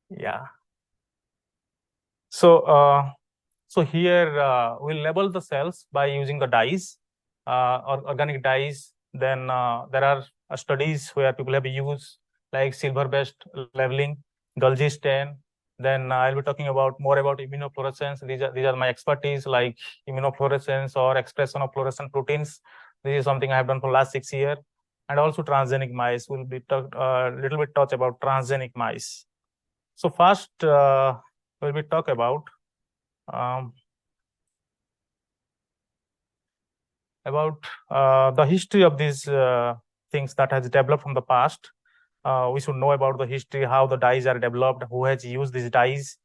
Yeah. So here we'll label the cells by using the dyes, or organic dyes. Then there are studies where people have used like silver-based labeling, Golgi stain. Then I'll be talking about more about immunofluorescence. These are my expertise, like immunofluorescence or expression of fluorescent proteins. This is something I have done for last 6 years. And also transgenic mice. We'll be little bit touch about transgenic mice. So first, we'll be talk about um, the history of these things that has developed from the past. We should know about the history, how the dyes are developed, who has used these dyes.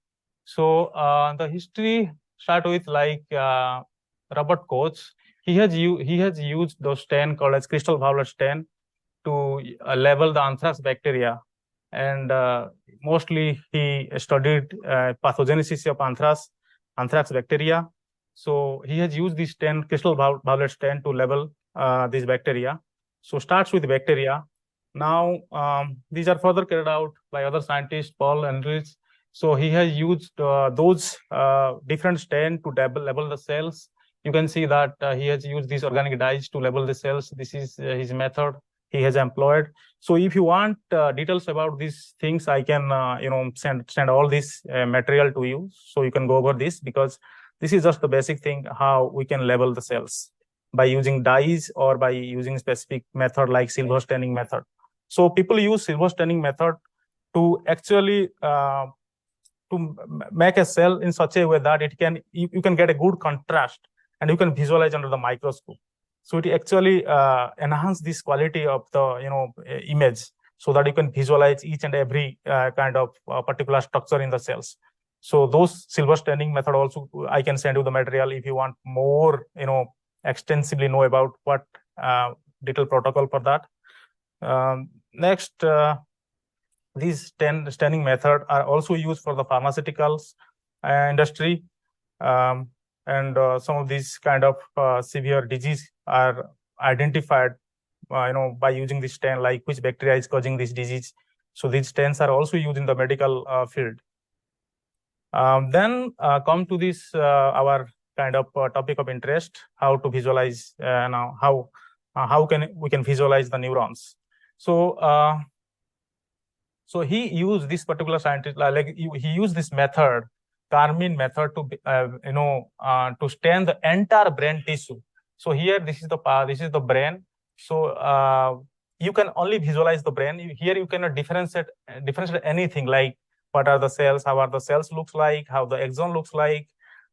So the history start with like Robert Koch. He has used those stain called as crystal violet stain to level the anthrax bacteria, and mostly he studied pathogenesis of anthrax bacteria. So he has used this crystal violet stain to level these bacteria. So starts with bacteria. Now these are further carried out by other scientists, Paul and Rich. So he has used those different stain to level the cells. You can see that he has used these organic dyes to level the cells. This is his method he has employed. So if you want details about these things, I can send all this material to you, so you can go over this, because this is just the basic thing how we can level the cells by using dyes or by using specific method like silver staining method. So people use silver staining method to actually to make a cell in such a way that you can get a good contrast and you can visualize under the microscope. So it actually enhance this quality of the image, so that you can visualize each and every kind of particular structure in the cells. So those silver staining method also, I can send you the material if you want more, extensively know about what detailed protocol for that. Next, these staining method are also used for the pharmaceuticals industry, and some of these kind of severe disease are identified, by using this stain, like which bacteria is causing this disease. So these stains are also used in the medical field. Then come to this our kind of topic of interest: how to visualize now how we can visualize the neurons. So he used this particular scientist, he used this method, Carmin method, to stain the entire brain tissue. So here, this is the brain. So you can only visualize the brain. Here you cannot differentiate anything, like what are the cells, how are the cells looks like, how the axon looks like,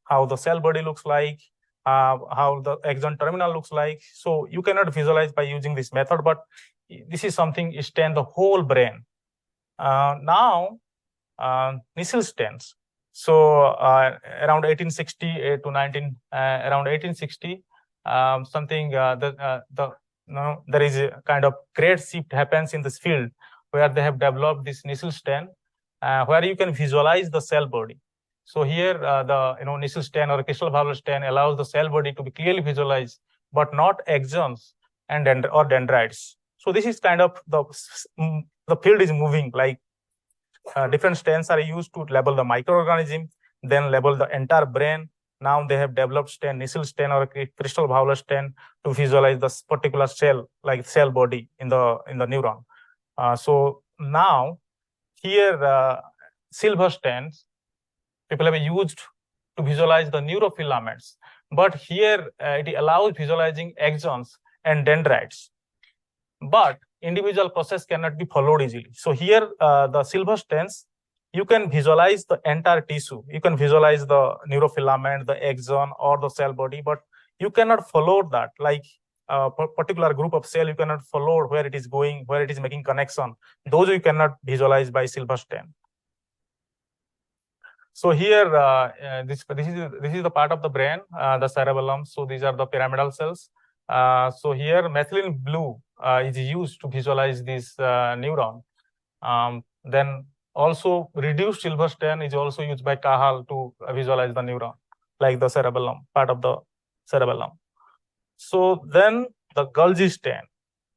how the cell body looks like, how the axon terminal looks like. So you cannot visualize by using this method, but this is something stain the whole brain. Now, missile stains. So around 1860 to 19, around 1860, there is a kind of great shift happens in this field, where they have developed this Nissl stain, where you can visualize the cell body. So here, the Nissl stain or crystal violet stain allows the cell body to be clearly visualized, but not axons or dendrites. So this is kind of the field is moving, like different stains are used to label the microorganism, then label the entire brain. Now they have developed stain, Nissl stain or crystal violet stain, to visualize this particular cell, like cell body in the neuron. So now here, silver stains people have used to visualize the neurofilaments, but here it allows visualizing axons and dendrites. But individual process cannot be followed easily. So here, the silver stains, you can visualize the entire tissue. You can visualize the neurofilament, the axon, or the cell body, but you cannot follow that. Like a particular group of cell, you cannot follow where it is going, where it is making connection. Those you cannot visualize by silver stain. So here, this is the part of the brain, the cerebellum. So these are the pyramidal cells. So here, methylene blue is used to visualize this neuron. Then also reduced silver stain is also used by Cahal to visualize the neuron, like the cerebellum, part of the cerebellum. So then the Golgi stain.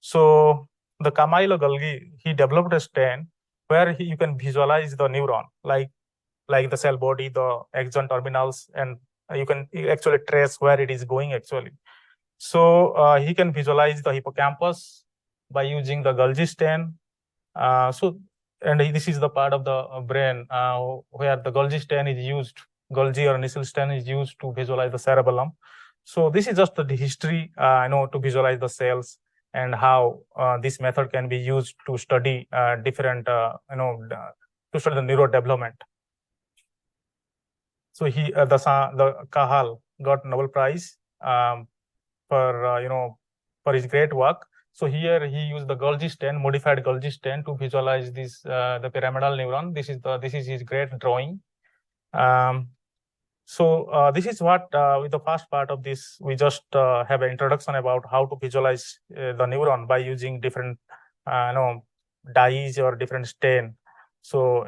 So the Camillo Golgi, he developed a stain where you can visualize the neuron, like the cell body, the axon terminals, and you can actually trace where it is going actually. So he can visualize the hippocampus by using the Golgi stain. And this is the part of the brain where the Golgi stain is used. Golgi or Nissl stain is used to visualize the cerebellum. So this is just the history, to visualize the cells and how this method can be used to study different, to study the neurodevelopment. So the Kahal got Nobel Prize for his great work. So here he used the Golgi stain, modified Golgi stain, to visualize this the pyramidal neuron. This is his great drawing. So this is what with the first part of this, we just have an introduction about how to visualize the neuron by using different dyes or different stain. So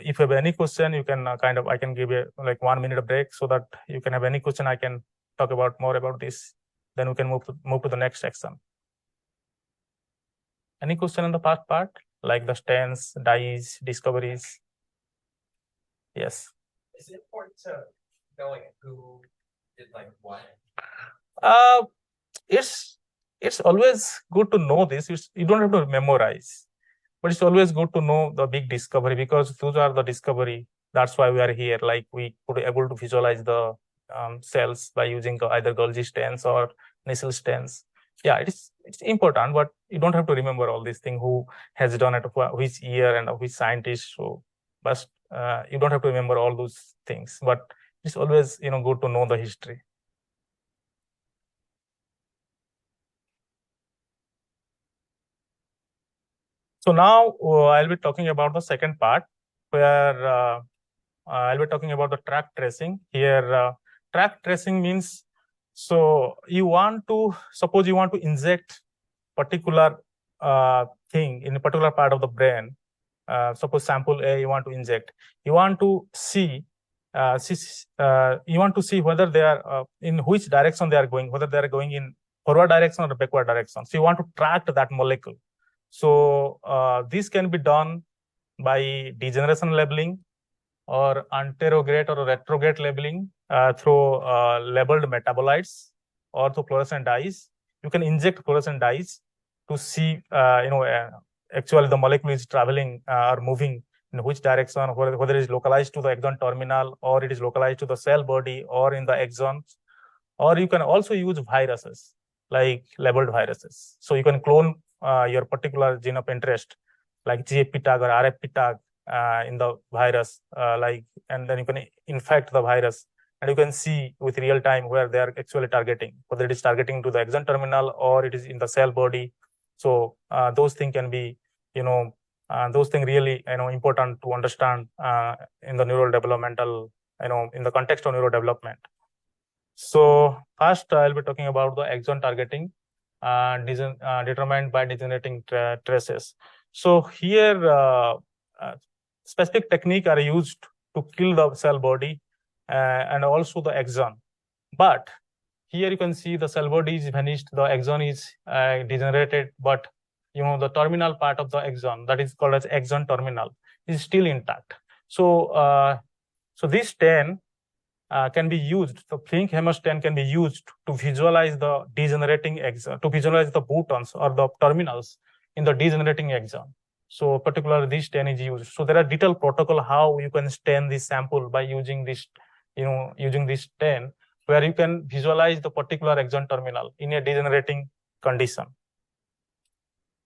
if you have any question, you can I can give a like 1 minute break so that you can have any question. I can talk about more about this. Then we can move to the next section. Any question on the first part, like the stains, dyes, discoveries? Yes. Is it important to know like who did like what? It's always good to know this. You don't have to memorize, but it's always good to know the big discovery, because those are the discovery. That's why we are here. Like we could be able to visualize the cells by using either Golgi stains or Nissl stains. Yeah, it's important, but you don't have to remember all these things, who has done it, which year, and which scientist. So, but you don't have to remember all those things. But it's always good to know the history. So now I'll be talking about the second part, where I'll be talking about the track tracing. Here, track tracing means, so suppose you want to inject particular thing in a particular part of the brain. Suppose sample A you want to inject. You want to see whether they are in which direction they are going, whether they are going in forward direction or backward direction. So you want to track that molecule. So this can be done by degeneration labeling, or anterograde or retrograde labeling through labeled metabolites, or through fluorescent dyes. You can inject fluorescent dyes to see, actually the molecule is traveling or moving in which direction, whether it is localized to the axon terminal, or it is localized to the cell body, or in the axons. Or you can also use viruses, like labeled viruses. So you can clone your particular gene of interest, like GFP tag or RFP tag in the virus, and then you can infect the virus, and you can see with real time where they are actually targeting, whether it is targeting to the axon terminal or it is in the cell body. So those things can be, those things really, important to understand in the neurodevelopmental, in the context of neurodevelopment. So first, I'll be talking about the axon targeting determined by degenerating traces. So here, specific technique are used to kill the cell body and also the axon. But here you can see the cell body is vanished, the axon is degenerated, but the terminal part of the axon, that is called as axon terminal, is still intact. So so this stain can be used, the pink hemostain can be used to visualize the degenerating axon, to visualize the botons or the terminals in the degenerating axon. So particularly this stain is used. So there are detailed protocol how you can stain this sample by using this, using this stain, where you can visualize the particular axon terminal in a degenerating condition.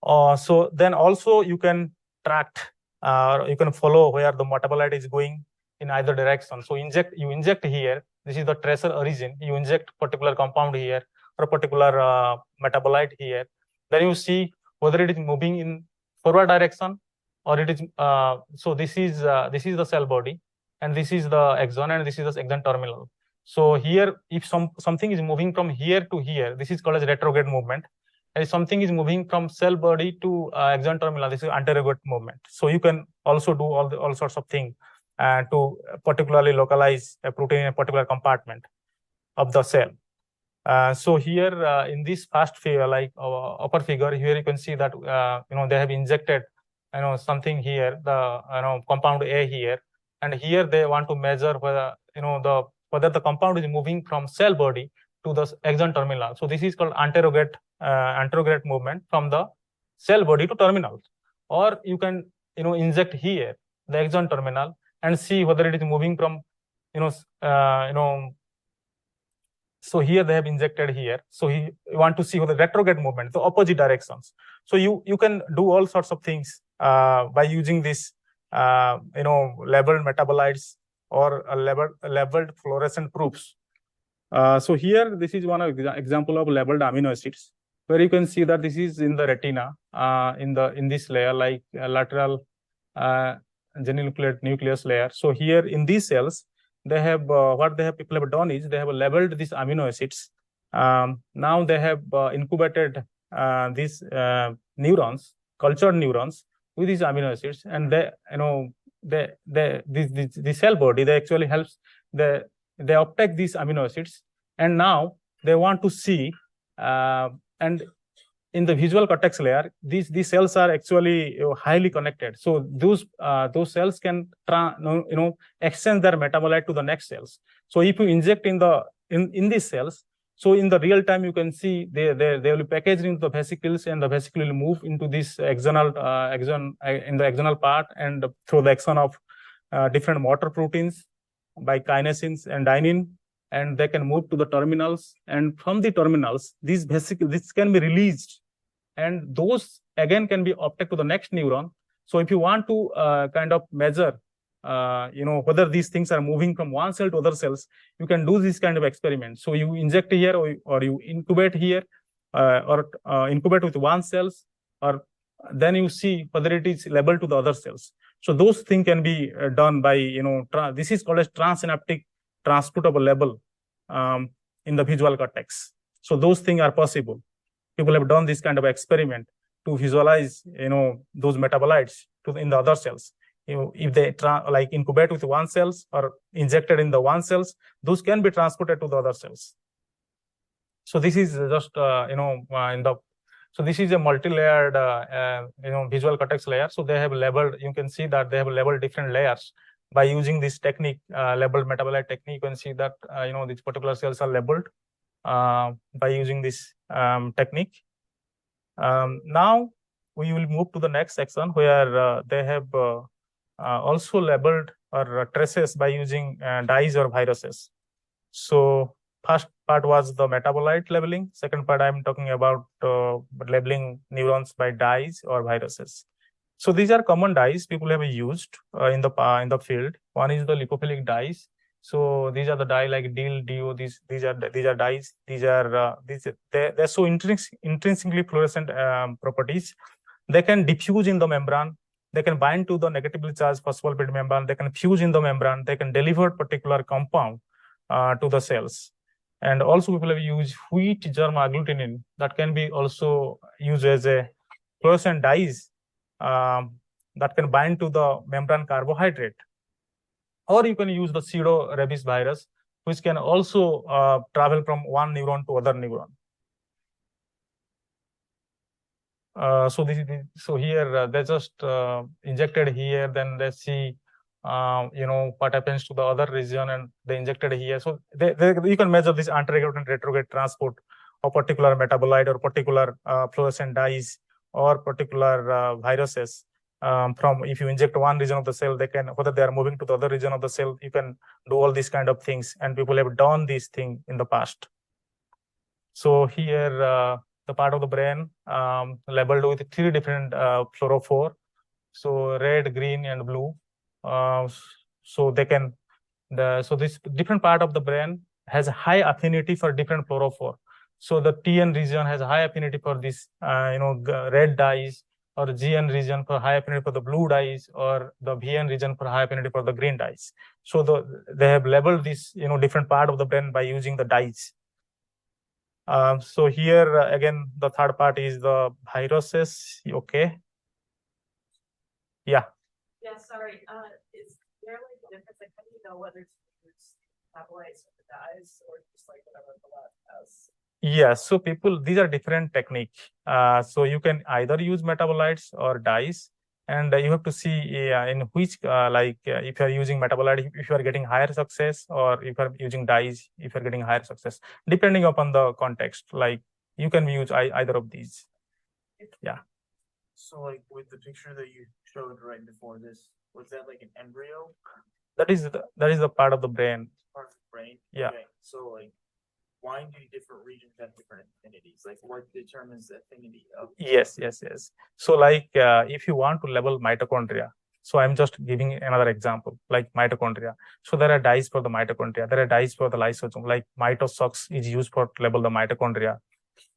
So then also you can track, you can follow where the metabolite is going in either direction. So you inject here, this is the tracer origin, you inject particular compound here or particular metabolite here, then you see whether it is moving in forward direction or it is, so this is the cell body, and this is the axon, and this is the axon terminal. So here, if something is moving from here to here, this is called as retrograde movement. And if something is moving from cell body to axon terminal, this is anterograde movement. So you can also do all sorts of things to particularly localize a protein in a particular compartment of the cell. So here in this first figure, like upper figure, here you can see that they have injected something here, the compound A here, and here they want to measure whether whether the compound is moving from cell body to the axon terminal. So this is called anterograde movement from the cell body to terminal. Or you can inject here the axon terminal and see whether it is moving from so here they have injected here. So you want to see the retrograde movement, the opposite directions. So you can do all sorts of things by using this labeled metabolites or labeled fluorescent proofs. So here this is one example of labeled amino acids, where you can see that this is in the retina in this layer, like lateral nucleus layer. So here in these cells, they have people have done is they have labeled these amino acids. Now they have incubated these neurons, cultured neurons with these amino acids, and the cell body, they actually helps they uptake these amino acids, and now they want to see and in the visual cortex layer, these cells are actually highly connected. So those cells can exchange their metabolite to the next cells. So if you inject in these cells, so in the real time you can see they will be packaged into the vesicles, and the vesicle will move into this axonal in the axonal part and through the axon of different motor proteins by kinesins and dynein, and they can move to the terminals, and from the terminals this can be released, and those again can be uptake to the next neuron. So if you want to kind of measure whether these things are moving from one cell to other cells, you can do this kind of experiment. So you inject here or you incubate here or incubate with one cells, or then you see whether it is labeled to the other cells. So those things can be done by this is called as transsynaptic transportable label in the visual cortex. So those things are possible. People have done this kind of experiment to visualize those metabolites in the other cells. If they like incubate with one cells or injected in the one cells, those can be transported to the other cells. So this is just so this is a multi-layered visual cortex layer. So they have labeled, you can see that they have labeled different layers by using this technique, labeled metabolite technique. You can see that these particular cells are labeled by using this technique. Now we will move to the next section where they have also labeled or traces by using dyes or viruses. So first part was the metabolite labeling. Second part, I'm talking about labeling neurons by dyes or viruses. So these are common dyes people have used in the field. One is the lipophilic dyes. So these are the dye like DIL, DO. These are dyes. They're so intrinsically fluorescent properties. They can diffuse in the membrane. They can bind to the negatively charged phospholipid membrane. They can fuse in the membrane. They can deliver particular compound to the cells. And also people have used wheat germ agglutinin that can be also used as a fluorescent dyes that can bind to the membrane carbohydrate. Or you can use the pseudo rabies virus, which can also travel from one neuron to other neuron. So here they just injected here, then they see what happens to the other region, and they injected here. So you can measure this anterograde and retrograde transport of particular metabolite or particular fluorescent dyes or particular viruses. From if you inject one region of the cell, they can, whether they are moving to the other region of the cell, you can do all these kind of things, and people have done these things in the past. So here the part of the brain labeled with 3 different fluorophore, so red, green, and blue. So they can so this different part of the brain has a high affinity for different fluorophore. So the TN region has a high affinity for this red dyes, or GN region for high affinity for the blue dyes, or the VN region for high affinity for the green dyes. So they have labeled this different part of the brain by using the dyes. So here again, the third part is the viruses. Okay. Yeah. Yeah, sorry. Is there like a difference? Like, how do you know whether to use metabolites or the dyes, or just like whatever the lab has? Yeah, so these are different techniques. So you can either use metabolites or dyes, and you have to see in which if you are using metabolite, if you are getting higher success, or if you are using dyes, if you are getting higher success, depending upon the context. Like you can use either of these. Yeah. So like with the picture that you showed right before this, was that like an embryo That is the part of the brain. part of the brain? Yeah. Okay. So like, why do different regions have different affinities? Like what determines the affinity of? Yes. So like if you want to label mitochondria, so I'm just giving another example, like mitochondria. So there are dyes for the mitochondria, there are dyes for the lysosome, like mitosox is used for label the mitochondria,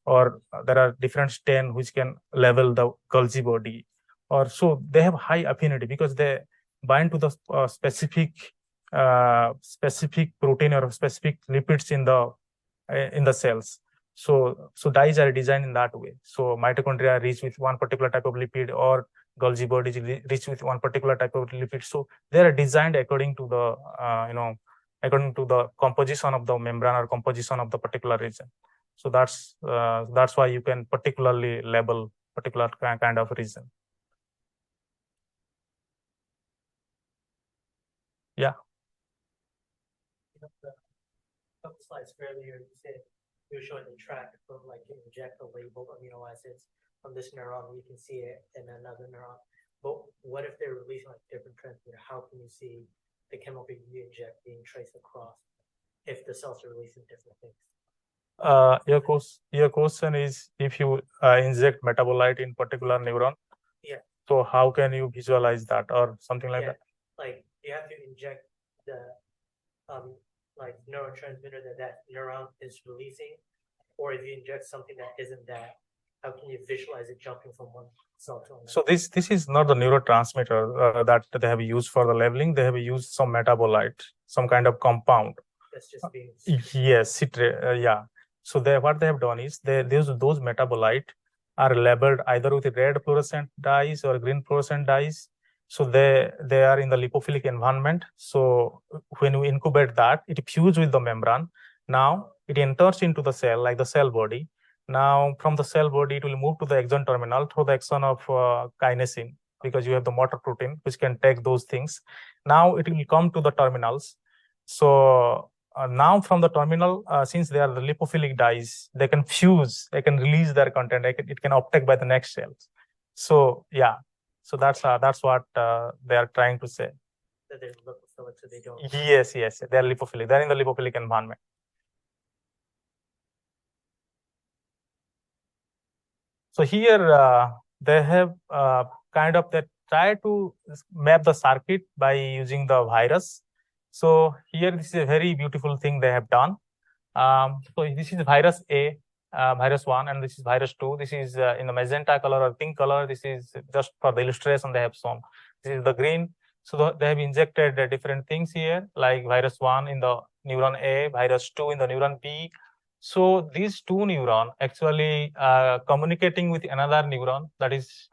or there are different stain which can label the Golgi body, or so they have high affinity because they bind to the specific protein or specific lipids in the cells. So dyes are designed in that way. So mitochondria rich with one particular type of lipid, or Golgi body is rich with one particular type of lipid. So they are designed according to the according to the composition of the membrane or composition of the particular region. So that's why you can particularly label particular kind of region. Yeah. Couple slides earlier, you said you were showing the track from like you inject the labeled amino acids from this neuron, we can see it in another neuron. But what if they're releasing like different transmitter? How can you see the chemical you inject being traced across if the cells are releasing different things? Your question is, if you inject metabolite in particular neuron, Yeah. So how can you visualize that, or something like that? Like you have to inject the like neurotransmitter that neuron is releasing, or if you inject something that isn't that, how can you visualize it jumping from one cell to another? So this is not the neurotransmitter that they have used for the labeling. They have used some metabolite, some kind of compound. That's just being Yes, yeah. So what they have done is those metabolite are labeled either with red fluorescent dyes or green fluorescent dyes. So they are in the lipophilic environment. So when you incubate that, it fuses with the membrane. Now it enters into the cell, like the cell body. Now from the cell body, it will move to the exon terminal through the exon of kinesin, because you have the motor protein which can take those things. Now it will come to the terminals. So now from the terminal, since they are the lipophilic dyes, they can fuse, they can release their content, it can uptake by the next cells. So yeah, so that's what they are trying to say. that they're lipophilic, so they don't. Yes, they are lipophilic. They're in the lipophilic environment. So here they have they try to map the circuit by using the virus. So here this is a very beautiful thing they have done. So this is virus A, virus 1, and this is virus 2. This is in the magenta color or pink color. This is just for the illustration they have shown. This is the green. So they have injected different things here, like virus 1 in the neuron A, virus 2 in the neuron B. So these two neurons actually communicating with another neuron, that is,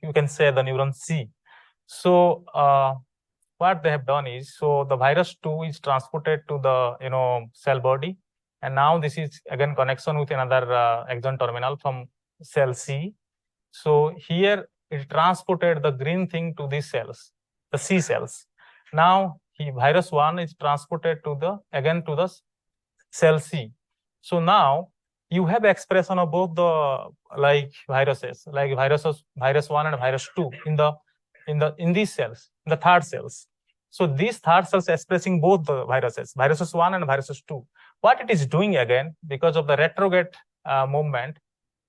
you can say the neuron C. So what they have done is, so the virus 2 is transported to the cell body, and now this is again connection with another exon terminal from cell C. So here it transported the green thing to these cells, the C cells. Now virus 1 is transported to the cell C. So now you have expression of both the viruses, like virus 1 and virus 2 in these cells, in the third cells. So these third cells expressing both the viruses 1 and viruses 2. What it is doing again, because of the retrograde movement,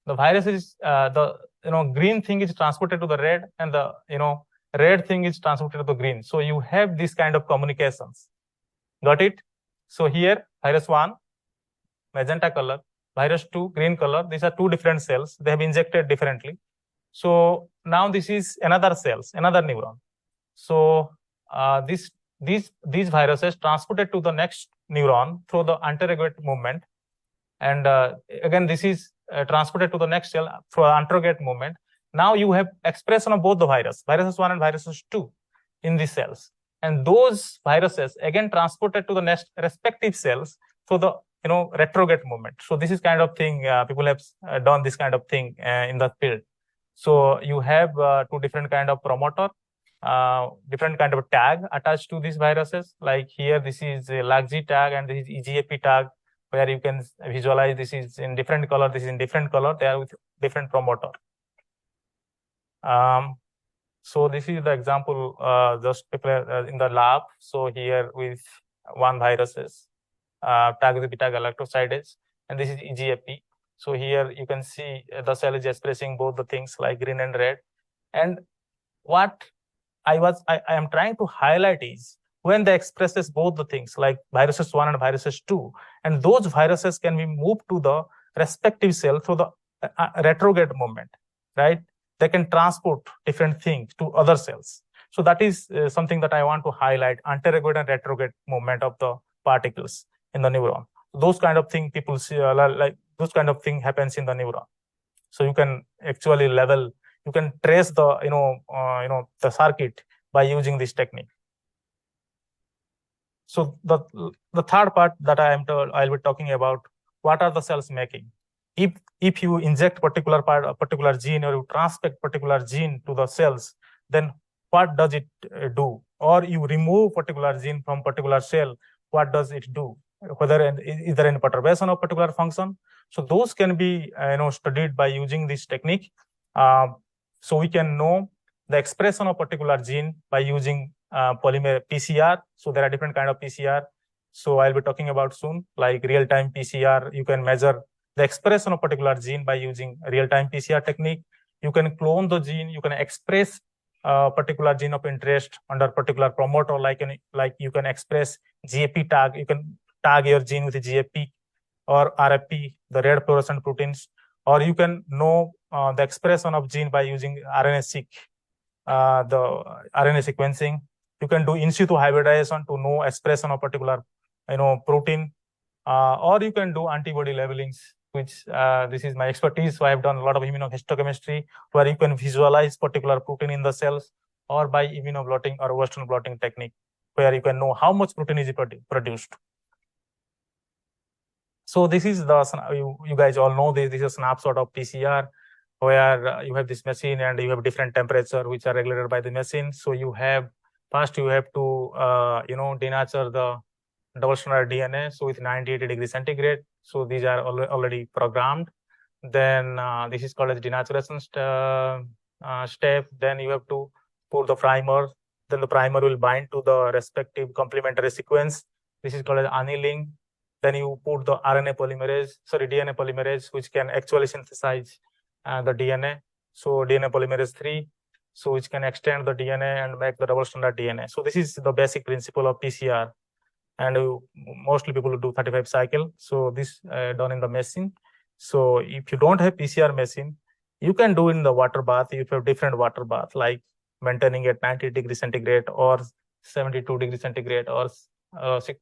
the virus is the green thing is transported to the red, and the red thing is transported to the green. So you have this kind of communications. Got it? So here virus 1, magenta color, virus 2, green color. These are two different cells. They have injected differently. So now this is another cells, another neuron. So these viruses transported to the next neuron through the anterograde movement, and again this is transported to the next cell through anterograde movement. Now you have expression of both the viruses 1 and viruses 2 in these cells, and those viruses again transported to the next respective cells through the retrograde movement. So this is kind of thing people have done this kind of thing in the field. So you have two different kind of promoter, different kind of tag attached to these viruses. Like here, this is a LAGG tag and this is EGFP tag, where you can visualize this is in different color, this is in different color, they are with different promoter. So this is the example just in the lab. So here with one viruses, tag is beta galactosidase, and this is EGFP. So here you can see the cell is expressing both the things like green and red. And what I am trying to highlight is when they expresses both the things like viruses 1 and viruses 2, and those viruses can be moved to the respective cell through the retrograde movement, right? They can transport different things to other cells. So that is something that I want to highlight, anterograde and retrograde movement of the particles in the neuron. Those kind of thing people see, like those kind of thing happens in the neuron. So you can actually you can trace the the circuit by using this technique. So the third part that I'll be talking about, what are the cells making? If you inject particular gene, or you transfect particular gene to the cells, then what does it do? Or you remove particular gene from particular cell, what does it do? Whether is there any perturbation of particular function? So those can be studied by using this technique. So we can know the expression of particular gene by using polymer PCR. So there are different kind of PCR. So I'll be talking about soon, like real-time PCR. You can measure the expression of particular gene by using real-time PCR technique. You can clone the gene. You can express particular gene of interest under particular promoter, like you can express GFP tag. You can tag your gene with GFP or RFP, the red fluorescent proteins, or you can know the expression of gene by using RNA-seq, the RNA sequencing. You can do in situ hybridization to know expression of particular protein, or you can do antibody labelings, which this is my expertise. So I have done a lot of immunohistochemistry where you can visualize particular protein in the cells, or by immunoblotting or Western blotting technique, where you can know how much protein is produced. So this is you guys all know this is a snapshot of PCR, where you have this machine and you have different temperature which are regulated by the machine. So you have to denature the double-stranded DNA, so with 98 degrees centigrade. So these are already programmed. Then this is called as denaturation step. Then you have to put the primer. Then the primer will bind to the respective complementary sequence. This is called as annealing. Then you put the DNA polymerase, which can actually synthesize the DNA. So DNA polymerase 3, so which can extend the DNA and make the double-stranded DNA. So this is the basic principle of PCR. And mostly people do 35 cycle. So this done in the machine. So if you don't have PCR machine, you can do in the water bath. If you have different water bath, like maintaining at 90 degrees centigrade or 72 degrees centigrade or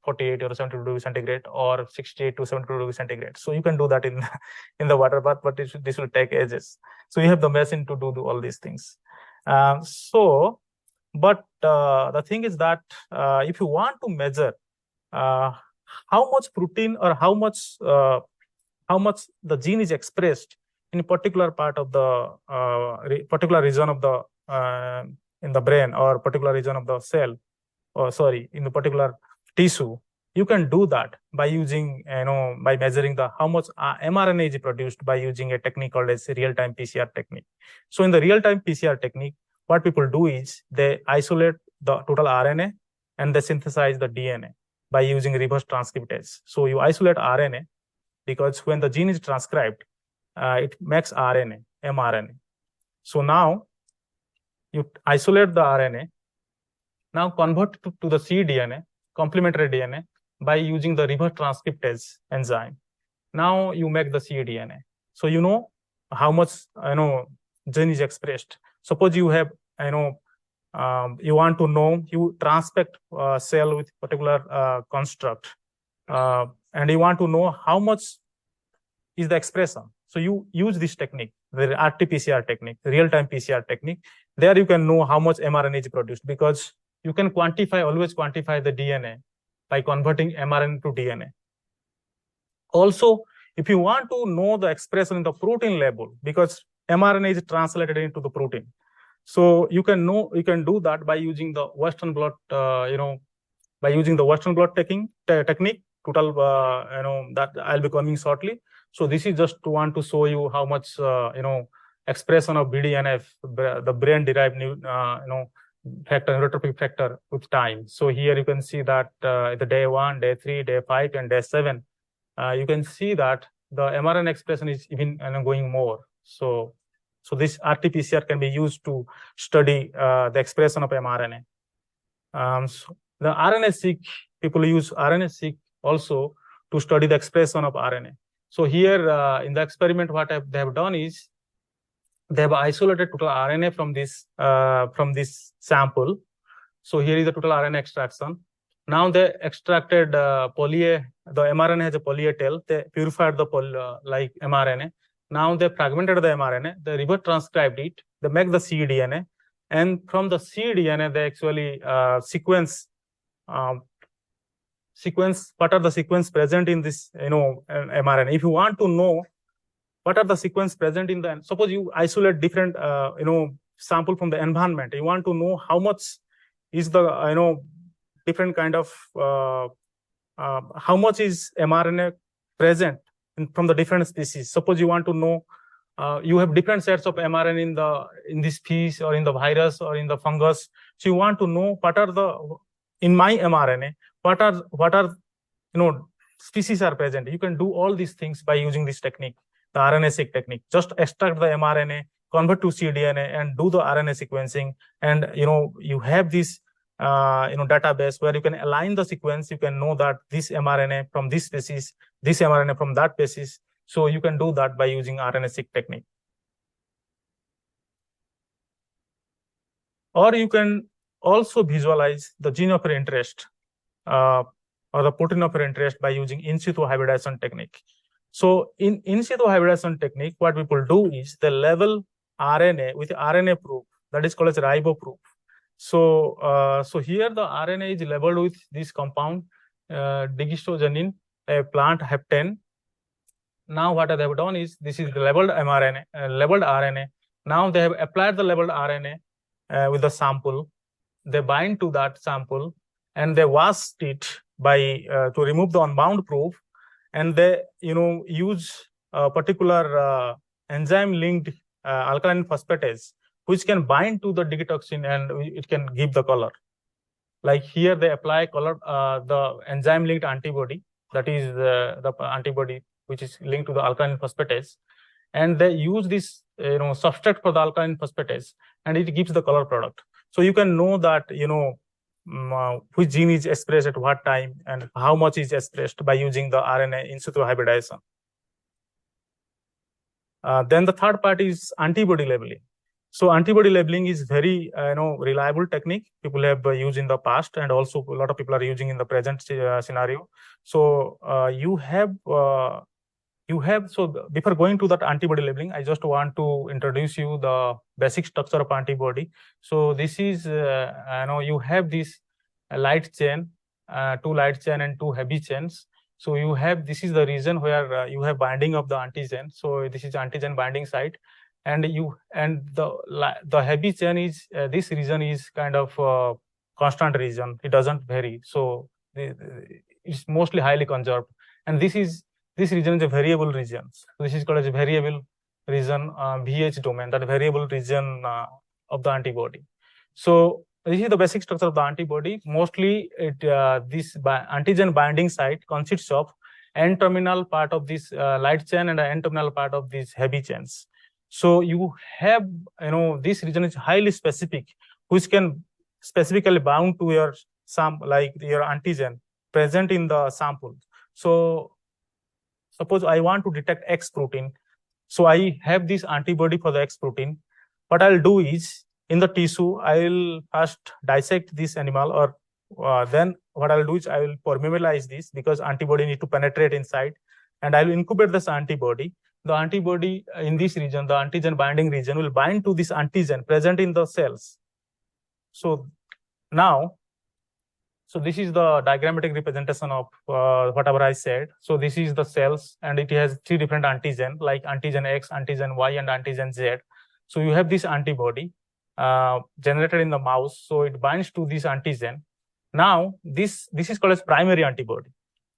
48 or 72 degrees centigrade or 68 to 72 degrees centigrade. So you can do that in the water bath, but this will take ages. So you have the machine to do all these things. But the thing is that if you want to measure how much protein or how much the gene is expressed in a particular part of the particular region of the in the brain or particular region of the cell, or sorry, in the particular tissue, you can do that by using by measuring how much mRNA is produced by using a technique called as real-time PCR technique. So in the real-time PCR technique, what people do is they isolate the total RNA and they synthesize the DNA by using reverse transcriptase. So you isolate RNA because when the gene is transcribed, it makes RNA, mRNA. So now you isolate the RNA, now convert to the cDNA, complementary DNA, by using the reverse transcriptase enzyme. Now you make the cDNA. So you know how much gene is expressed. Suppose you have you want to know, you transfect cell with particular construct, and you want to know how much is the expression. So you use this technique, the RT-PCR technique, real-time PCR technique. There you can know how much mRNA is produced, because you can always quantify the DNA by converting mRNA to DNA. Also, if you want to know the expression in the protein level, because mRNA is translated into the protein. So you can do that by using the Western blot, by using the Western blot technique. Total, that I'll be coming shortly. So this is just to want to show you how much, expression of BDNF, the brain-derived factor, neurotrophic factor with time. So here you can see that the day 1, day 3, day 5, and day 7, you can see that the mRNA expression is even going more. So this RT-PCR can be used to study the expression of mRNA. So the RNA-seq, people use RNA-seq also to study the expression of RNA. So here in the experiment, what they have done is they have isolated total RNA from this sample. So here is the total RNA extraction. Now they extracted the mRNA has a poly A tail. They purified the like mRNA. Now they fragmented the mRNA. They reverse transcribed it. They make the cDNA, and from the cDNA they actually sequence what are the sequence present in this mRNA. If you want to know what are the sequence present in the, suppose you isolate different sample from the environment, you want to know how much is the different kind of how much is mRNA present from the different species. Suppose you want to know you have different sets of mRNA in this fish or in the virus or in the fungus. So you want to know what are the in my mRNA, what are species are present. You can do all these things by using this technique, the RNA-seq technique. Just extract the mRNA, convert to cDNA, and do the RNA sequencing. And you have this database where you can align the sequence. You can know that this mRNA from this species, this mRNA from that species. So you can do that by using RNA-seq technique. Or you can also visualize the gene of your interest or the protein of your interest by using in situ hybridization technique. So in situ hybridization technique, what people do is they label RNA with RNA proof, that is called as ribo proof. So here the RNA is labeled with this compound digistogenin, a plant heptane. Now what they have done is this is the labeled mRNA, labeled RNA. Now they have applied the labeled RNA with the sample. They bind to that sample and they wash it by to remove the unbound proof, and they use a particular enzyme-linked alkaline phosphatase, which can bind to the digitoxin and it can give the color. Like here they apply color the enzyme-linked antibody, that is the antibody which is linked to the alkaline phosphatase, and they use this substrate for the alkaline phosphatase, and it gives the color product. So you can know that which gene is expressed at what time and how much is expressed by using the RNA in situ hybridization. Then the third part is antibody labeling. So antibody labeling is very reliable technique people have used in the past, and also a lot of people are using in the present scenario. So so before going to that antibody labeling, I just want to introduce you the basic structure of antibody. So this is you have this light chain, 2 light chain and 2 heavy chains. So you have, this is the region where you have binding of the antigen. So this is antigen binding site, and the heavy chain is this region is kind of constant region. It doesn't vary. So it's mostly highly conserved, and this region is a variable region. So this is called as a variable region, VH domain, that variable region of the antibody. So this is the basic structure of the antibody. Mostly, this antigen binding site consists of N-terminal part of this light chain and N-terminal part of these heavy chains. So you have, this region is highly specific, which can specifically bound to your like your antigen present in the sample. So suppose I want to detect X protein. So I have this antibody for the X protein. What I'll do is, in the tissue, I'll first dissect this animal, or then what I'll do is I will permeabilize this, because antibody need to penetrate inside, and I will incubate this antibody. The antibody in this region, the antigen binding region, will bind to this antigen present in the cells. So now So this is the diagrammatic representation of whatever I said. So this is the cells, and it has three different antigen, like antigen X, antigen Y, and antigen Z. So you have this antibody generated in the mouse. So it binds to this antigen. Now this is called as primary antibody,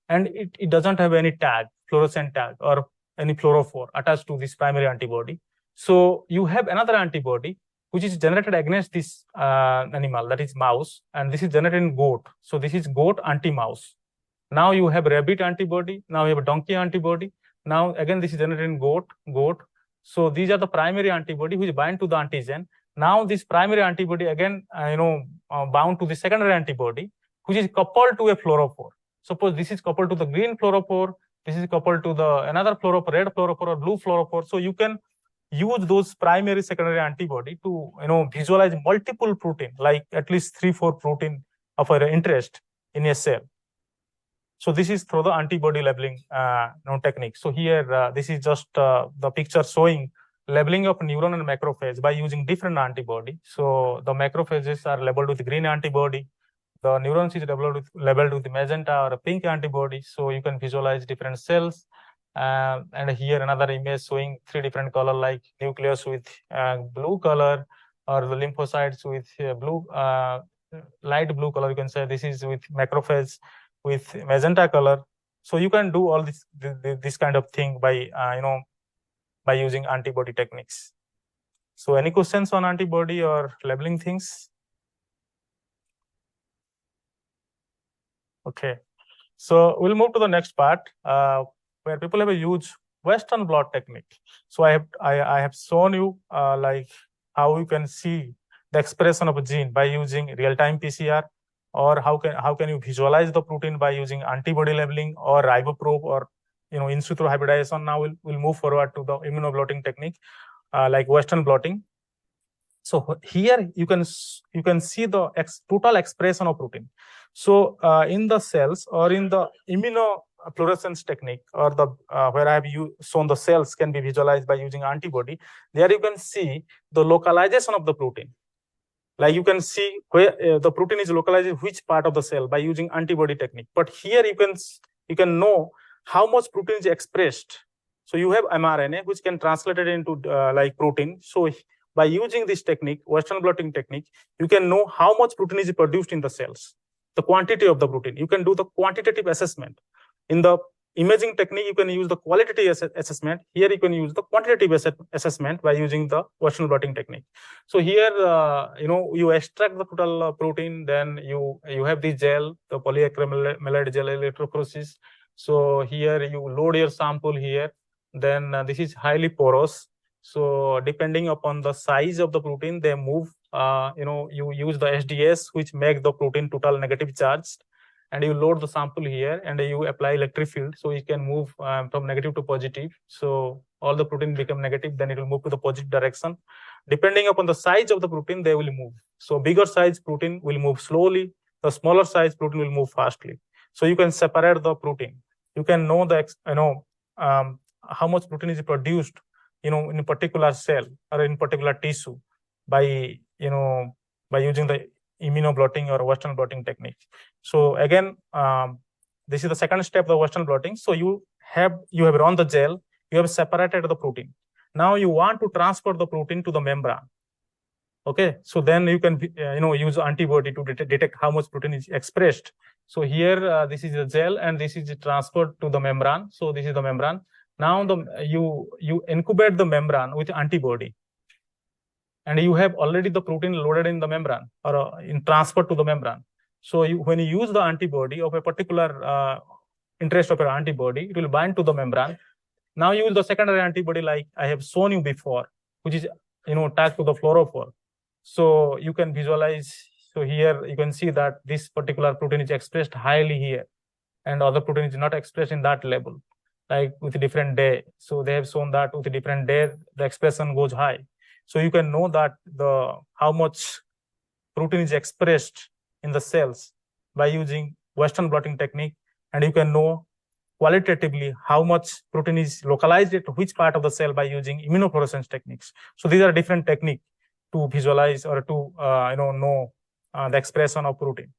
and it doesn't have any tag, fluorescent tag, or any fluorophore attached to this primary antibody. So you have another antibody which is generated against this animal, that is mouse, and this is generated in goat. So this is goat anti-mouse. Now you have rabbit antibody, now you have a donkey antibody. Now again this is generated in goat. So these are the primary antibody which bind to the antigen. Now this primary antibody again bound to the secondary antibody which is coupled to a fluorophore. Suppose this is coupled to the green fluorophore, this is coupled to the another fluorophore, red fluorophore or blue fluorophore. So you can use those primary secondary antibody to visualize multiple protein, like at least 3-4 protein of our interest in a cell. So this is through the antibody labeling technique. So here this is just the picture showing labeling of neuron and macrophage by using different antibody. So the macrophages are labeled with green antibody. The neurons is labeled with magenta or a pink antibody. So you can visualize different cells. And here another image showing 3 different color, like nucleus with blue color, or the lymphocytes with blue, light blue color. You can say this is with macrophage with magenta color. So you can do all this kind of thing by by using antibody techniques. So any questions on antibody or labeling things? Okay, so we'll move to the next part where people have a huge Western blot technique. So I have shown you like how you can see the expression of a gene by using real-time PCR, or how can you visualize the protein by using antibody labeling or riboprobe or in situ hybridization. Now we'll move forward to the immunoblotting technique like Western blotting. So here you can see the total expression of protein. So in the cells or in the immunofluorescence technique, or the where I have shown the cells can be visualized by using antibody, there you can see the localization of the protein. Like you can see where the protein is localized in which part of the cell by using antibody technique. But here you can know how much protein is expressed. So you have mRNA which can translate it into like protein. So by using this technique, Western blotting technique, you can know how much protein is produced in the cells, the quantity of the protein. You can do the quantitative assessment. In the imaging technique, you can use the qualitative assessment. Here you can use the quantitative assessment by using the Western blotting technique. So here, you extract the total protein, then you have the gel, the polyacrylamide gel electrophoresis. So here you load your sample here. Then this is highly porous. So depending upon the size of the protein, they move. You use the SDS, which make the protein total negative charged, and you load the sample here, and you apply electric field, so it can move from negative to positive. So all the protein become negative, then it will move to the positive direction. Depending upon the size of the protein, they will move. So bigger size protein will move slowly. The smaller size protein will move fastly. So you can separate the protein. You can know the how much protein is produced in a particular cell or in particular tissue by using the immunoblotting or Western blotting technique. So again, this is the second step of the Western blotting. So you have run the gel, you have separated the protein. Now you want to transfer the protein to the membrane. Okay, so then you can use antibody to detect how much protein is expressed. So here this is the gel, and this is transferred to the membrane. So this is the membrane. Now you incubate the membrane with antibody, and you have already the protein loaded in the membrane or in transfer to the membrane. So when you use the antibody of a particular interest of your antibody, it will bind to the membrane. Now you use the secondary antibody like I have shown you before, which is tagged to the fluorophore. So you can visualize. So here you can see that this particular protein is expressed highly here, and other protein is not expressed in that level, like with a different day. So they have shown that with a different day, the expression goes high. So you can know that how much protein is expressed in the cells by using Western blotting technique, and you can know qualitatively how much protein is localized at which part of the cell by using immunofluorescence techniques. So these are different techniques to visualize or to know the expression of protein.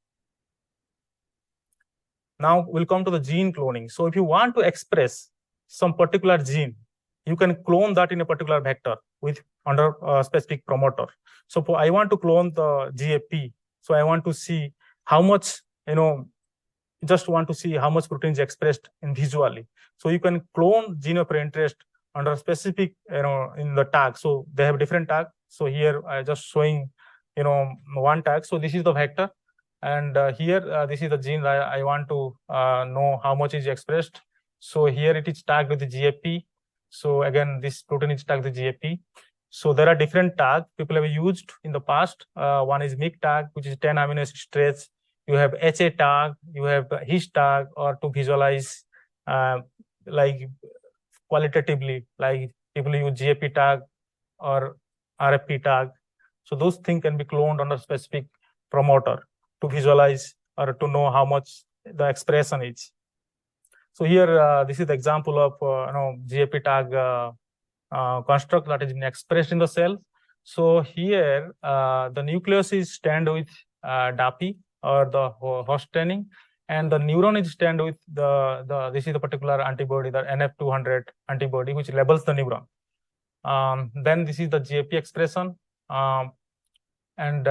Now we'll come to the gene cloning. So if you want to express some particular gene, you can clone that in a particular vector with under a specific promoter. So I want to clone the GAP. So I want to see how much, just want to see how much protein is expressed in visually. So you can clone gene of interest under a specific, in the tag. So they have different tag. So here I just showing, one tag. So this is the vector. And here, this is the gene I want to know how much is expressed. So here it is tagged with the GAP. So again, this protein is tagged with GAP. So there are different tags people have used in the past. One is MIC tag, which is 10 amino acid stretch. You have HA tag, you have HIS tag, or to visualize like qualitatively, like people use GAP tag or RFP tag. So those things can be cloned on a specific promoter to visualize or to know how much the expression is. So here, this is the example of GAP tag construct that is expressed in the cell. So here, the nucleus is stand with DAPI or the host training, and the neuron is stand with this is the particular antibody, the NF200 antibody, which labels the neuron. Then this is the GAP expression, and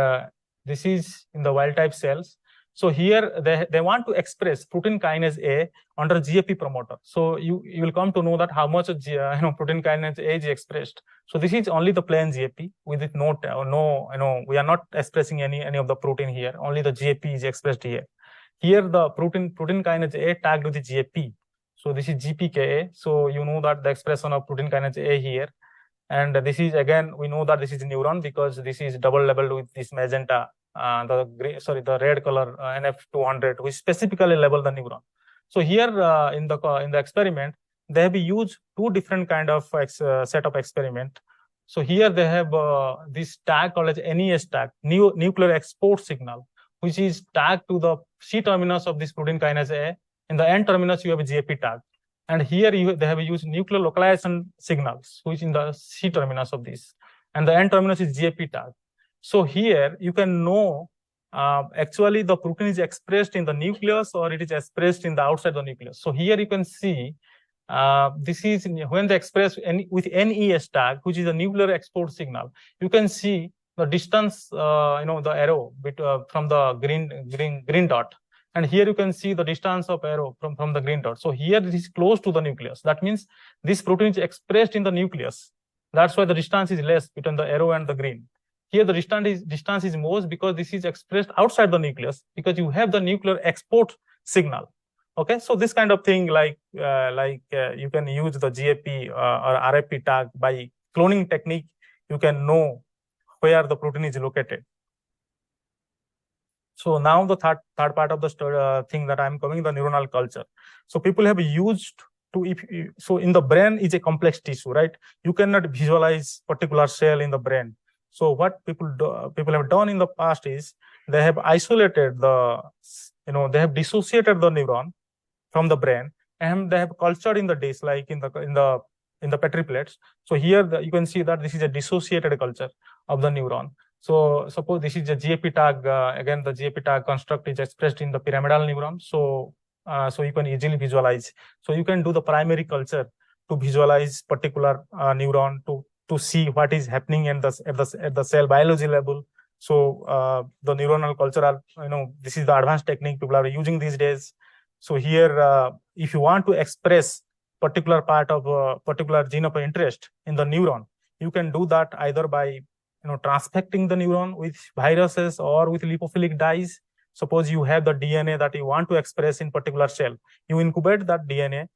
this is in the wild type cells. So here they want to express protein kinase A under GAP promoter. So you will come to know that how much protein kinase A is expressed. So this is only the plain GAP with it no, we are not expressing any of the protein here. Only the GAP is expressed here. Here the protein kinase A tagged with the GAP. So this is GPKA. So you know that the expression of protein kinase A here. And this is again, we know that this is a neuron because this is double labeled with this magenta, the red color NF200, which specifically label the neuron. So here in the experiment, they have used two different kind of set of experiment. So here they have this tag called as NES tag, nuclear export signal, which is tagged to the C terminus of this protein kinase A. In the N terminus, you have a GAP tag. And here they have used nuclear localization signals, which in the C terminus of this. And the N terminus is GAP tag. So here you can know actually the protein is expressed in the nucleus or it is expressed in the outside the nucleus. So here you can see this is when they express with NES tag, which is a nuclear export signal. You can see the distance, the arrow from the green dot. And here you can see the distance of arrow from the green dot. So here it is close to the nucleus. That means this protein is expressed in the nucleus. That's why the distance is less between the arrow and the green. Here the distance is more because this is expressed outside the nucleus because you have the nuclear export signal. Okay, so this kind of thing like you can use the GAP or RFP tag by cloning technique. You can know where the protein is located. So now the third part of the thing that I'm coming, the neuronal culture. So people have used to, so in the brain is a complex tissue, right? You cannot visualize particular cell in the brain. So what people have done in the past is they have isolated they have dissociated the neuron from the brain, and they have cultured in the dish, like in the Petri plates. So here you can see that this is a dissociated culture of the neuron. So suppose this is a GAP tag. Again, the GAP tag construct is expressed in the pyramidal neuron. So you can easily visualize. So you can do the primary culture to visualize particular neuron to see what is happening at the cell biology level. So the neuronal culture are, this is the advanced technique people are using these days. So here, if you want to express particular part of particular gene of interest in the neuron, you can do that either by transfecting the neuron with viruses or with lipophilic dyes. Suppose you have the DNA that you want to express in particular cell. You incubate that DNA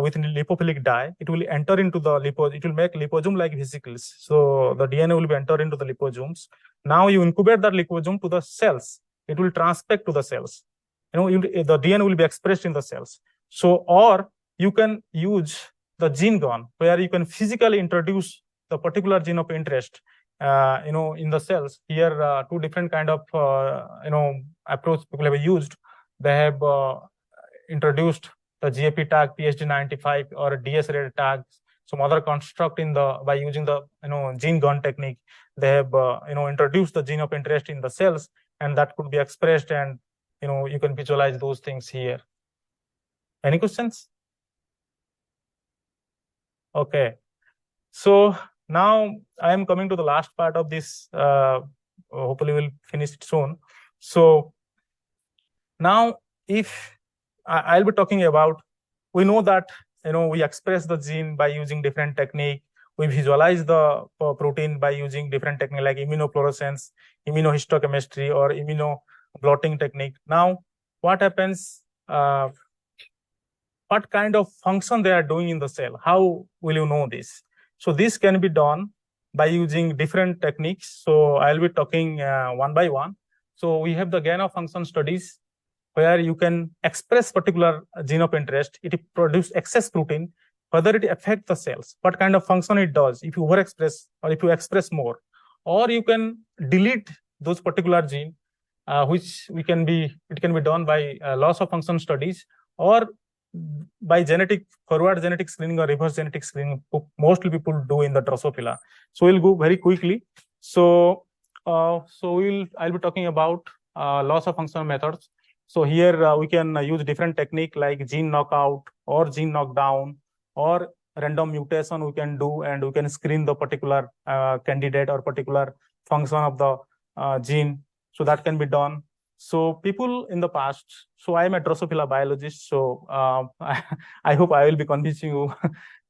with lipophilic dye. It will enter into the it will make liposome-like vesicles. So the DNA will be entered into the liposomes. Now you incubate that liposome to the cells. It will transfect to the cells. The DNA will be expressed in the cells. So, or you can use the gene gun where you can physically introduce the particular gene of interest in the cells. Here, two different kind of approach people have used. They have introduced the GAP tag PSD95 or DS red tags, some other construct by using the gene gun technique. They have introduced the gene of interest in the cells, and that could be expressed, and you can visualize those things here. Any questions? Okay. So now I am coming to the last part of this. Hopefully we'll finish it soon. So now if I'll be talking about, we know that we express the gene by using different technique. We visualize the protein by using different technique like immunofluorescence, immunohistochemistry, or immunoblotting technique. Now, what happens? What kind of function they are doing in the cell? How will you know this? So this can be done by using different techniques. So I'll be talking one by one. So we have the gain of function studies, where you can express particular gene of interest. It produce excess protein, whether it affect the cells, what kind of function it does, if you overexpress or if you express more, or you can delete those particular gene, which it can be done by loss of function studies, or by forward genetic screening or reverse genetic screening. Mostly people do in the Drosophila. So we'll go very quickly. So I'll be talking about loss of function methods. So here we can use different technique like gene knockout or gene knockdown or random mutation we can do, and we can screen the particular candidate or particular function of the gene. So that can be done. So people in the past, so I am a Drosophila biologist, so I hope I will be convincing you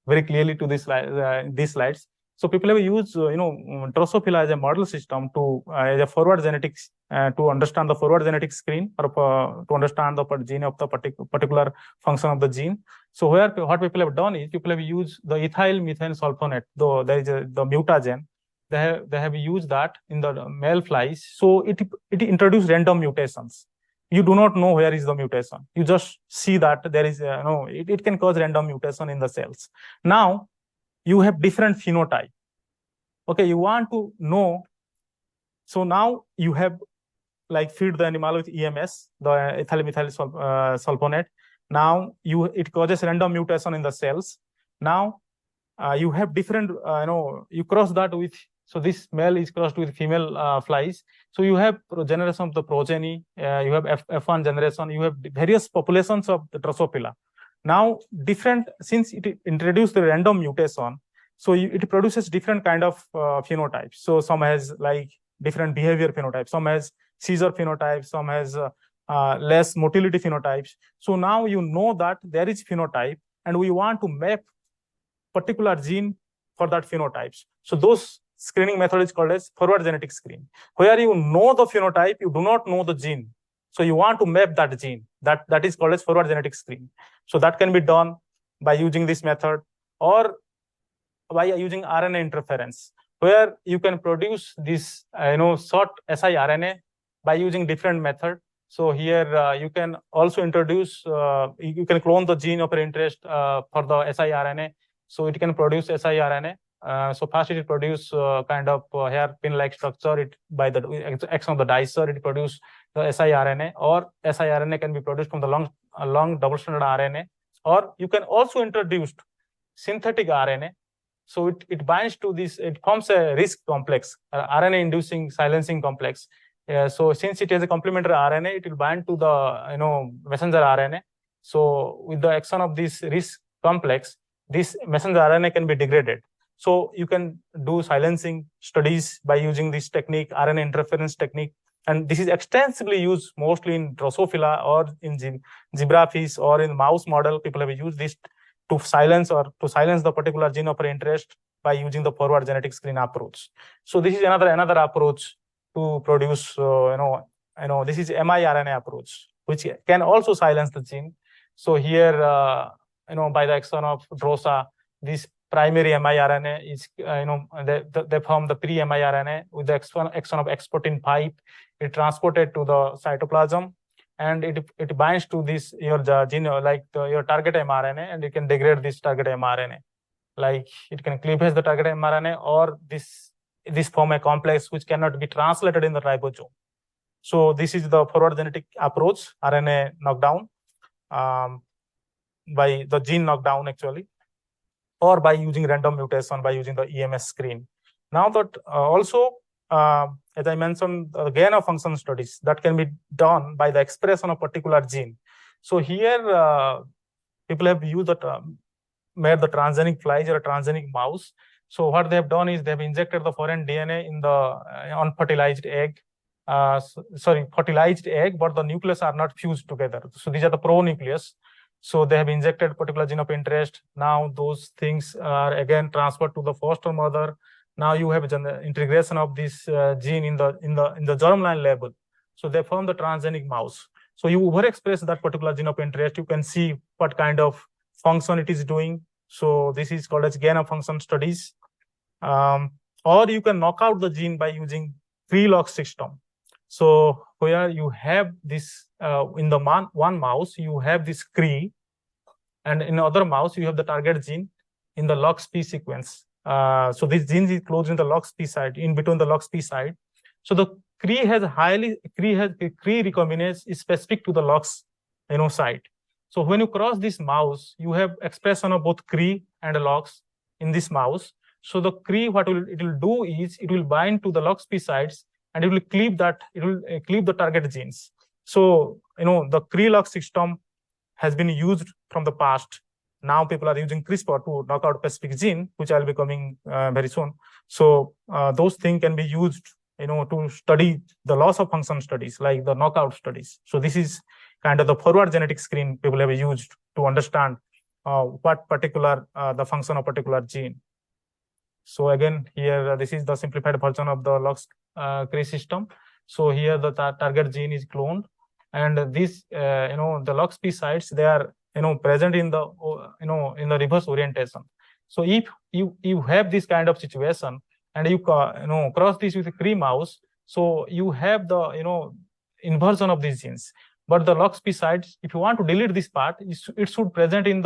very clearly to these slides. So people have used, Drosophila as a model system to as a forward genetics to understand the forward genetic screen, or to understand the gene of the particular function of the gene. So what people have done is people have used the ethyl methane sulfonate, though there is the mutagen. They have used that in the male flies. So it introduced random mutations. You do not know where is the mutation. You just see that there is it can cause random mutation in the cells. Now you have different phenotype. Okay, you want to know. So now you have like feed the animal with EMS, the ethyl methyl sulfonate. Now it causes random mutation in the cells. Now you have different, you cross that with, so this male is crossed with female flies. So you have generation of the progeny, you have F1 generation, you have various populations of the Drosophila. Now since it introduced the random mutation, so it produces different kind of phenotypes. So some has like different behavior phenotypes, some has seizure phenotypes, some has less motility phenotypes. So now you know that there is phenotype, and we want to map particular gene for that phenotypes. So those screening method is called as forward genetic screen, where you know the phenotype, you do not know the gene. So you want to map that gene. That is called as forward genetic screen. So that can be done by using this method, or by using RNA interference, where you can produce this short siRNA by using different method. So here you can also introduce, you can clone the gene of interest for the siRNA. So it can produce siRNA. So first it produce kind of hairpin-like structure. It by the action of the dicer, it produce the siRNA, or siRNA can be produced from the long double-stranded RNA, or you can also introduce synthetic RNA. So it binds to this, it forms a RISC complex, RNA-inducing silencing complex. So since it has a complementary RNA, it will bind to the messenger RNA. So with the action of this RISC complex, this messenger RNA can be degraded. So you can do silencing studies by using this technique, RNA interference technique. And this is extensively used mostly in Drosophila or in zebrafish or in mouse model. People have used this to silence the particular gene of interest by using the forward genetic screen approach. So this is another approach to produce, this is miRNA approach, which can also silence the gene. So here, by the action of DROSA, this primary miRNA is, they form the pre-miRNA with the action of exportin 5. It transported to the cytoplasm, and it binds to this your gene, like your target mRNA, and it can degrade this target mRNA. Like it can cleavage the target mRNA, or this form a complex which cannot be translated in the ribosome. So this is the forward genetic approach, RNA knockdown, by the gene knockdown actually, or by using random mutation by using the EMS screen. Now that also, as I mentioned, the gain of function studies that can be done by the expression of particular gene. So here people have used made the transgenic flies or a transgenic mouse. So what they have done is they have injected the foreign DNA in the unfertilized egg. Fertilized egg, but the nucleus are not fused together. So these are the pro-nucleus. So they have injected particular gene of interest. Now those things are again transferred to the foster mother. Now you have integration of this gene in the germline level. So they form the transgenic mouse. So you overexpress that particular gene of interest. You can see what kind of function it is doing. So this is called as gain of function studies. Or you can knock out the gene by using Kree-Lock system. So where you have this in the one mouse, you have this Kree, and in other mouse, you have the target gene in the LOXP sequence. So this gene is closed in the LOXP site, in between the LOXP site. So the Kree recombinase is specific to the LOX site. So when you cross this mouse, you have expression of both Kree and LOX in this mouse. So the Kree, what it will do is it will bind to the LOXP sites and it will cleave the target genes. So the Kree-Lock system has been used from the past. Now people are using CRISPR to knock out specific gene, which I'll be coming very soon. So those things can be used to study the loss of function studies, like the knockout studies. So this is kind of the forward genetic screen people have used to understand what particular the function of particular gene. So again, here this is the simplified version of the LOX Kree system. So here the target gene is cloned, and this the LOXP sites, they are present in the in the reverse orientation. So if you have this kind of situation and you cross this with a Kree mouse, so you have the inversion of these genes. But the LOXP sites, if you want to delete this part, it should present in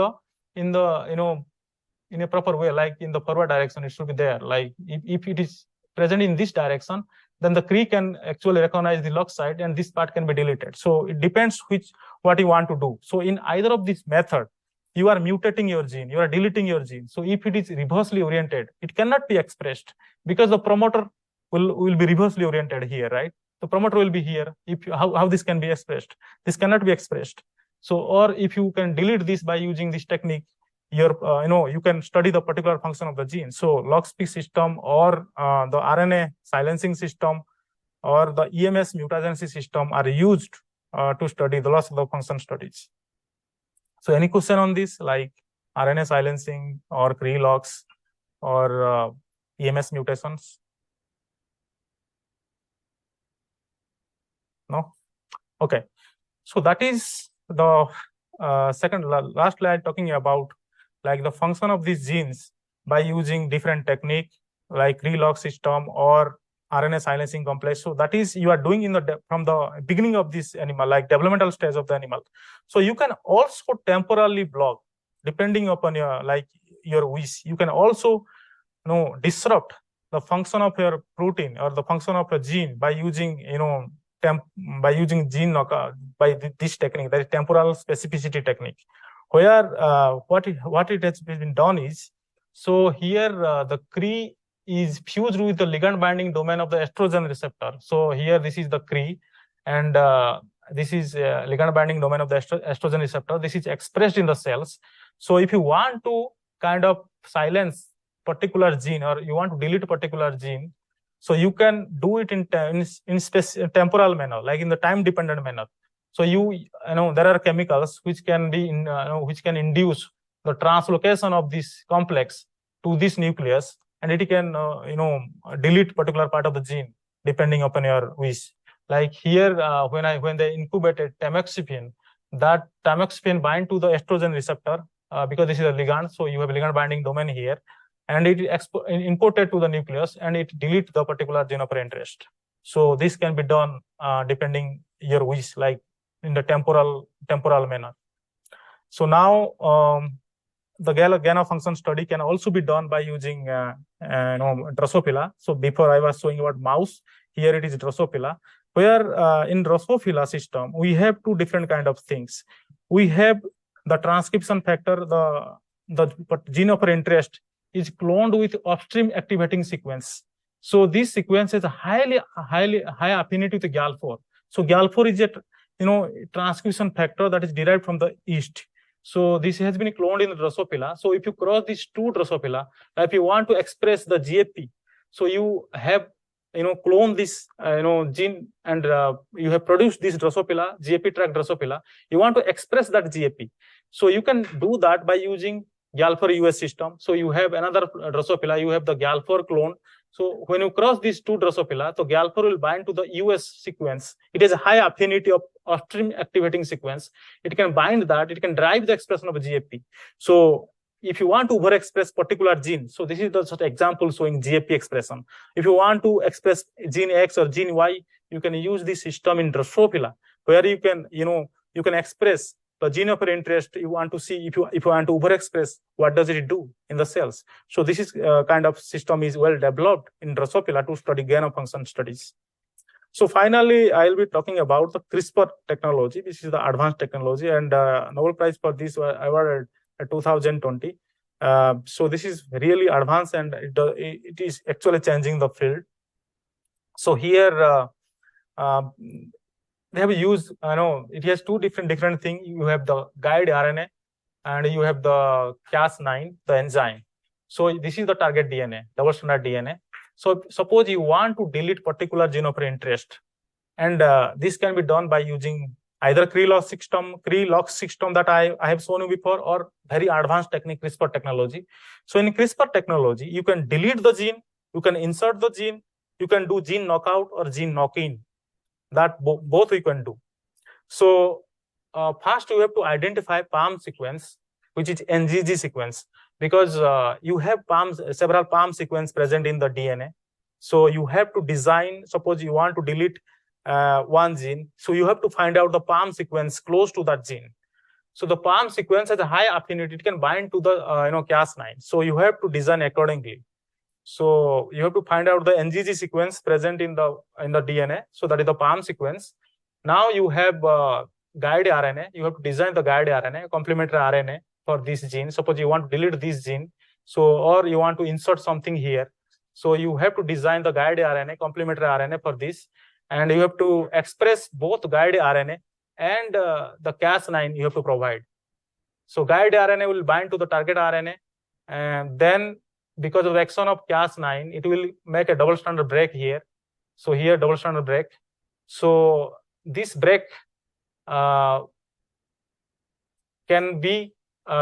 a proper way, like in the forward direction, it should be there. Like if it is present in this direction, then the Kree can actually recognize the LOX site and this part can be deleted. So it depends what you want to do. So in either of this method, you are mutating your gene, you are deleting your gene. So if it is reversely oriented, it cannot be expressed because the promoter will be reversely oriented here, right? The promoter will be here. How this can be expressed? This cannot be expressed. So, or if you can delete this by using this technique, you can study the particular function of the gene. So LOXP system or the RNA silencing system or the EMS mutagenesis system are used to study the loss of the function studies. So any question on this, like RNA silencing or Kree-Locks or EMS mutations? No? Okay. So that is the last slide talking about like the function of these genes by using different technique like Kree-Lock system or RNA silencing complex. So that is you are doing from the beginning of this animal, like developmental stage of the animal. So you can also temporarily block, depending upon your wish. You can also disrupt the function of your protein or the function of a gene by using gene knockout by this technique, that is temporal specificity technique. Where what it has been done is, so here the Kree is fused with the ligand binding domain of the estrogen receptor. So here this is the Kree, and this is ligand binding domain of the estrogen receptor. This is expressed in the cells. So if you want to kind of silence particular gene or you want to delete a particular gene, so you can do it in temporal manner, like in the time dependent manner. So there are chemicals which can be which can induce the translocation of this complex to this nucleus, and it can delete particular part of the gene depending upon your wish. Like here, when they incubated tamoxifen, that tamoxifen bind to the estrogen receptor because this is a ligand. So you have a ligand binding domain here, and it is imported to the nucleus and it deletes the particular gene of interest. So this can be done depending your wish, like in the temporal manner. So now the gain of function study can also be done by using Drosophila. So before I was showing about mouse, here it is Drosophila. Where in Drosophila system we have two different kind of things. We have the transcription factor, the gene of interest is cloned with upstream activating sequence. So this sequence is a high affinity to GAL4. So GAL4 is a transcription factor that is derived from the yeast. So this has been cloned in the Drosophila. So if you cross these two Drosophila, if you want to express the GFP, so you have clone this gene, and you have produced this Drosophila, GFP track Drosophila. You want to express that GFP, so you can do that by using Galfor US system. So you have another Drosophila, you have the Galfor clone. So when you cross these two Drosophila, so Galfor will bind to the US sequence. It has a high affinity of upstream activating sequence. It can bind that, it can drive the expression of GFP. So if you want to overexpress particular gene, so this is the sort of example showing GFP expression. If you want to express gene X or gene Y, you can use this system in Drosophila, where you can, you can express the gene of your interest. You want to see if you want to overexpress, what does it do in the cells. So this is kind of system is well developed in Drosophila to study gain of function studies. So finally, I'll be talking about the CRISPR technology. This is the advanced technology, and Nobel Prize for this was awarded in 2020. So this is really advanced, and it is actually changing the field. So here they have used, it has two different things. You have the guide RNA, and you have the Cas9, the enzyme. So this is the target DNA, double stranded DNA. So suppose you want to delete particular gene of interest, and this can be done by using either Kree-Lock system that I have shown you before, or very advanced technique, CRISPR technology. So in CRISPR technology, you can delete the gene, you can insert the gene, you can do gene knockout or gene knock-in. That both you can do. So first you have to identify PAM sequence, which is NGG sequence, because you have several PAM sequence present in the DNA. So you have to design, suppose you want to delete one gene, so you have to find out the PAM sequence close to that gene. So the PAM sequence has a high affinity, it can bind to the Cas9. So you have to design accordingly. So you have to find out the NGG sequence present in the DNA. So that is the PAM sequence. Now you have guide RNA. You have to design the guide RNA, complementary RNA for this gene. Suppose you want to delete this gene, so or you want to insert something here. So you have to design the guide RNA, complementary RNA for this, and you have to express both guide RNA and the Cas9 you have to provide. So guide RNA will bind to the target RNA, and then because of the exon of Cas9, it will make a double stranded break here. So here double stranded break. So this break can be,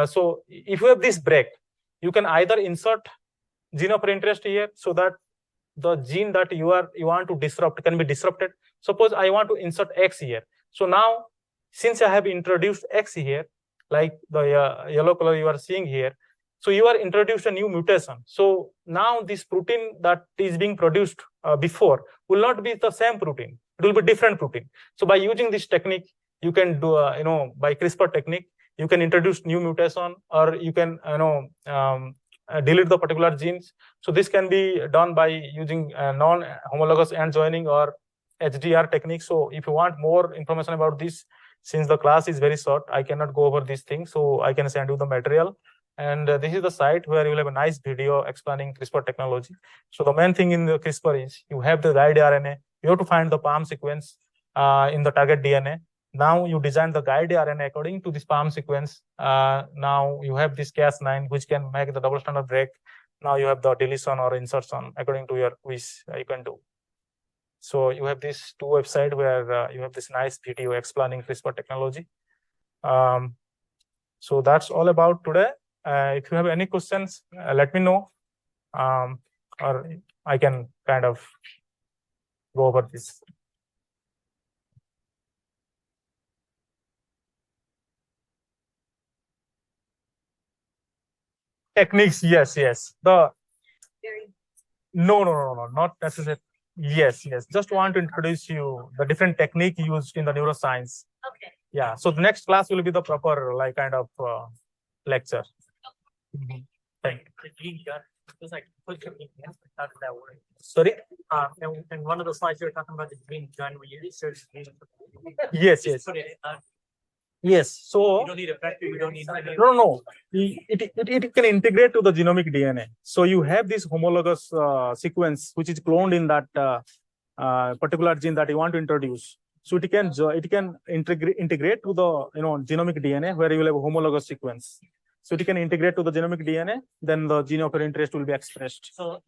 so if you have this break, you can either insert gene of interest here, so that the gene that you want to disrupt can be disrupted. Suppose I want to insert X here. So now, since I have introduced X here, like the yellow color you are seeing here, so you are introduced a new mutation. So now this protein that is being produced before will not be the same protein. It will be different protein. So by using this technique, you can do, by CRISPR technique, you can introduce new mutation, or you can, delete the particular genes. So this can be done by using non-homologous end joining or HDR technique. So if you want more information about this, since the class is very short, I cannot go over these things. So I can send you the material. And this is the site where you will have a nice video explaining CRISPR technology. So the main thing in the CRISPR is you have the guide RNA. You have to find the PAM sequence in the target DNA. Now you design the guide RNA according to this PAM sequence. Now you have this Cas9, which can make the double stranded break. Now you have the deletion or insertion according to your wish you can do. So you have these two websites where you have this nice video explaining CRISPR technology. So that's all about today. If you have any questions, let me know, or I can kind of go over this. Techniques, yes. The no, not necessary. Yes. Just want to introduce you the different technique used in the neuroscience. Okay. Yeah. So the next class will be the proper kind of lecture. The gene gun, it's like put your hands. How does that work? Sorry. And one of the slides you were talking about the gene gun where you research. Yes. Put it. Yes. So You don't need a vector. You don't need. no. It can integrate to the genomic DNA. So you have this homologous sequence which is cloned in that particular gene that you want to introduce. So it can integrate to the genomic DNA where you will have a homologous sequence. So it can integrate to the genomic DNA, then the gene of your interest will be expressed. So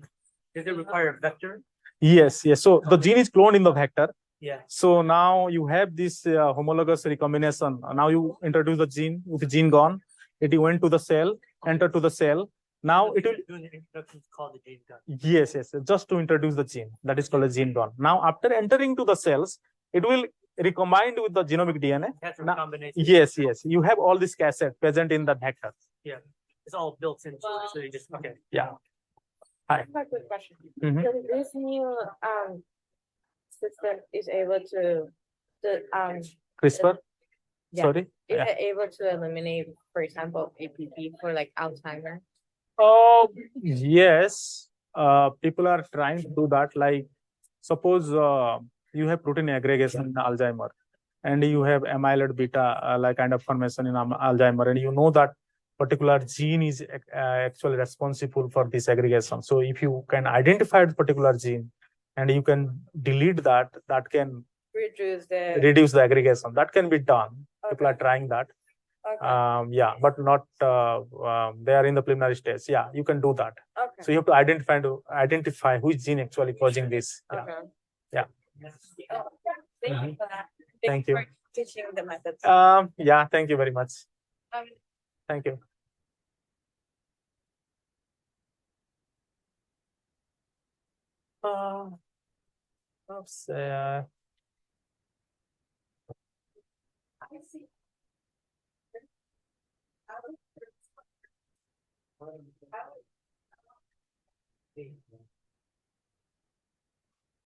does it require a vector? Yes, yes. So the gene is cloned in the vector. Yeah. So now you have this homologous recombination. Now you introduce the gene with the gene gone. It went to the cell, entered to the cell. Now it will. Doing the introduction is called the gene gun. Yes, yes. Just to introduce the gene. That is called a gene gone. Now after entering to the cells, it will recombine with the genomic DNA. That's a Now- combination. Yes, yes. You have all this cassette present in the vector. It's all built into it, so you just, okay. Yeah. I have a quick question. Mhm. So this new system is able to CRISPR. Yeah. Sorry. is Yeah. it able to eliminate, for example, APP for like Alzheimer? Oh, yes. People are trying to do that. Like, suppose you have protein aggregation in Alzheimer, and you have amyloid beta like kind of formation in Alzheimer, and you know that particular gene is actually responsible for this aggregation. So if you can identify the particular gene and you can delete that, that can Reduce the. reduce the aggregation. That can be done. People are Okay. trying that. Okay. Yeah, but not they are in the preliminary stage. Yeah, you can do that. Okay. So you have to identify which gene actually causing this. Yeah. Okay. Yeah. Oh, thank Mhm. you for that. Thank you you. for teaching the methods. Yeah, thank you very much. Um, Thank you. Oops, I see. I would-